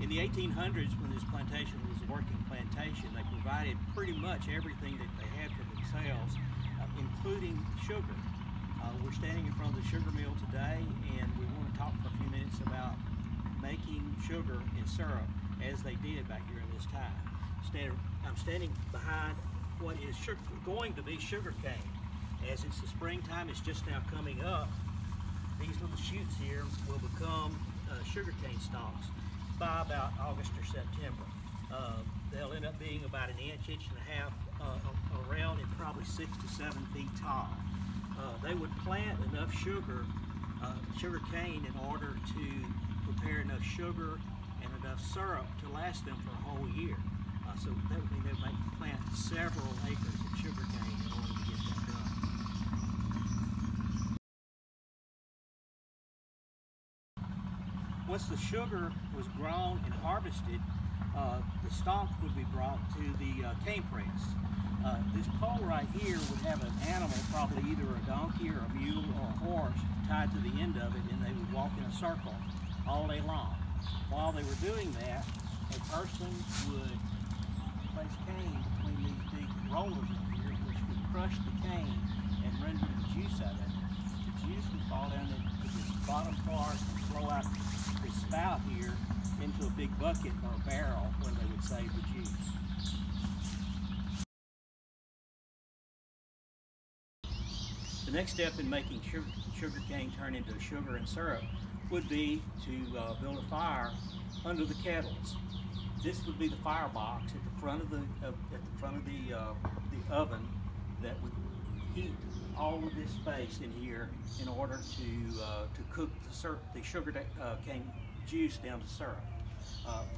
In the 1800s, when this plantation was a working plantation, they provided pretty much everything that they had for themselves, including sugar. We're standing in front of the sugar mill today, and we want to talk for a few minutes about making sugar and syrup as they did back during this time. I'm standing behind what is going to be sugar cane. As it's the springtime, it's just now coming up. These little shoots here will become sugar cane stalks by about August or September. They'll end up being about an inch, inch and a half around, and probably 6 to 7 feet tall. They would plant enough sugar cane in order to prepare enough sugar and enough syrup to last them for a whole year. So that would mean they might plant several acres of sugar cane in order to get that done. Once the sugar was grown and harvested, the stalk would be brought to the cane press. This pole right here would have an animal, probably either a donkey or a mule or a horse, tied to the end of it, and they would walk in a circle all day long. While they were doing that, a person would place cane between these big rollers up here, which would crush the cane and render the juice out of it. The juice would fall down into this bottom part and flow out this spout here into a big bucket or a barrel where they would save the juice. The next step in making sugar cane turn into sugar and syrup would be to build a fire under the kettles. This would be the firebox at the front of the oven that would heat all of this space in here in order to cook the sugar cane juice down to syrup.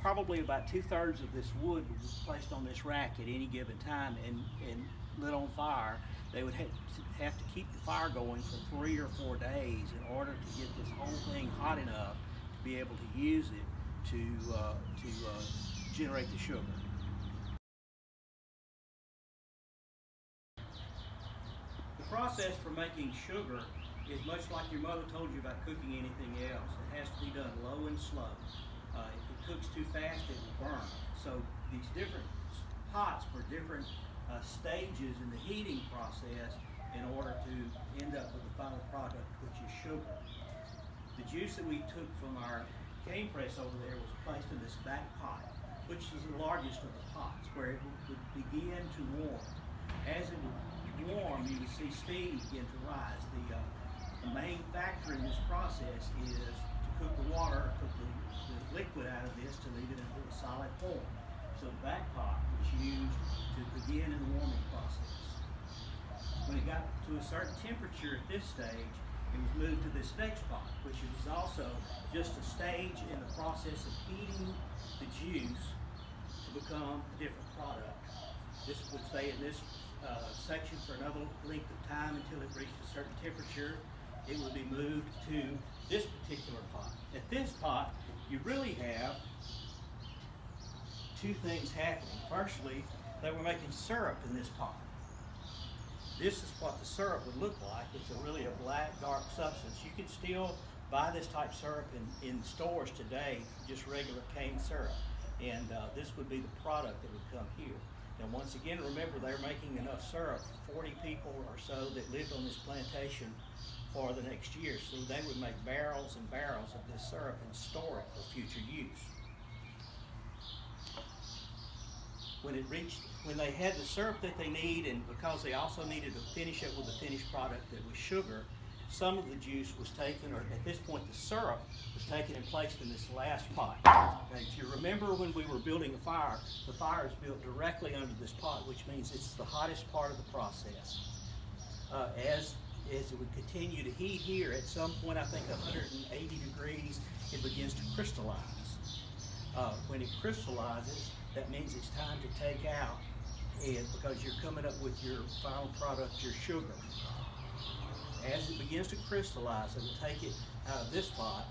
Probably about 2/3 of this wood was placed on this rack at any given time and lit on fire. They would have to keep the fire going for 3 or 4 days in order to get this whole thing hot enough to be able to use it to generate the sugar. The process for making sugar is much like your mother told you about cooking anything else. It has to be done low and slow. If it cooks too fast, it will burn. So these different pots for different stages in the heating process in order to end up with the final product, which is sugar. The juice that we took from our cane press over there was placed in this back pot, which is the largest of the pots, where it would begin to warm. As it would warm, you would see steam begin to rise. The main factor in this process is to cook the water, cook the liquid out of this to leave it into a solid form. So the back pot was used to begin in the warming process. When it got to a certain temperature at this stage, it was moved to this next pot, which is also just a stage in the process of heating the juice to become a different product. This would stay in this section for another length of time until it reached a certain temperature. It would be moved to this particular pot. At this pot, you really have two things happening. Firstly, they were making syrup in this pot. This is what the syrup would look like. It's really a black, dark substance. You can still buy this type syrup in stores today, just regular cane syrup. And this would be the product that would come here. And once again, remember, they're making enough syrup for 40 people or so that lived on this plantation for the next year. So they would make barrels and barrels of this syrup and store it for future use. When they had the syrup that they need, and because they also needed to finish it with a finished product that was sugar, some of the juice was taken, or at this point the syrup was taken and placed in this last pot. Now, if you remember when we were building a fire, the fire is built directly under this pot, which means it's the hottest part of the process. As it would continue to heat here, at some point, I think 180 degrees, it begins to crystallize. When it crystallizes, that means it's time to take out, and because you're coming up with your final product, your sugar. As it begins to crystallize, it will take it out of this pot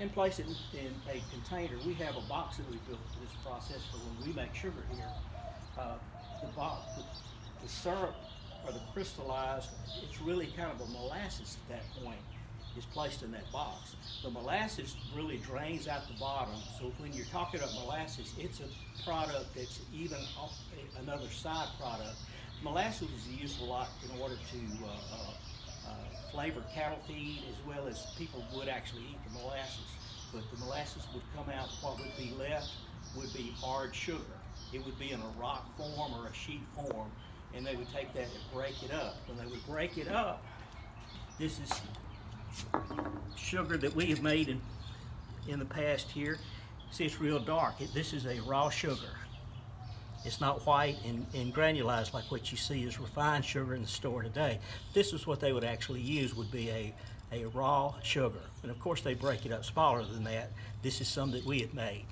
and place it in a container. We have a box that we built for this process for when we make sugar here. The syrup or the crystallized, it's really kind of a molasses at that point. is placed in that box. The molasses really drains out the bottom, so when you're talking about molasses, it's a product that's even another side product. Molasses is used a lot in order to flavor cattle feed, as well as people would actually eat the molasses. But the molasses would come out, what would be left would be hard sugar. It would be in a rock form or a sheet form, and they would take that and break it up. When they would break it up, this is sugar that we have made in the past here. See, it's real dark. This is a raw sugar. It's not white and granulized like what you see as refined sugar in the store today. This is what they would actually use, would be a raw sugar. And of course they break it up smaller than that. This is some that we had made.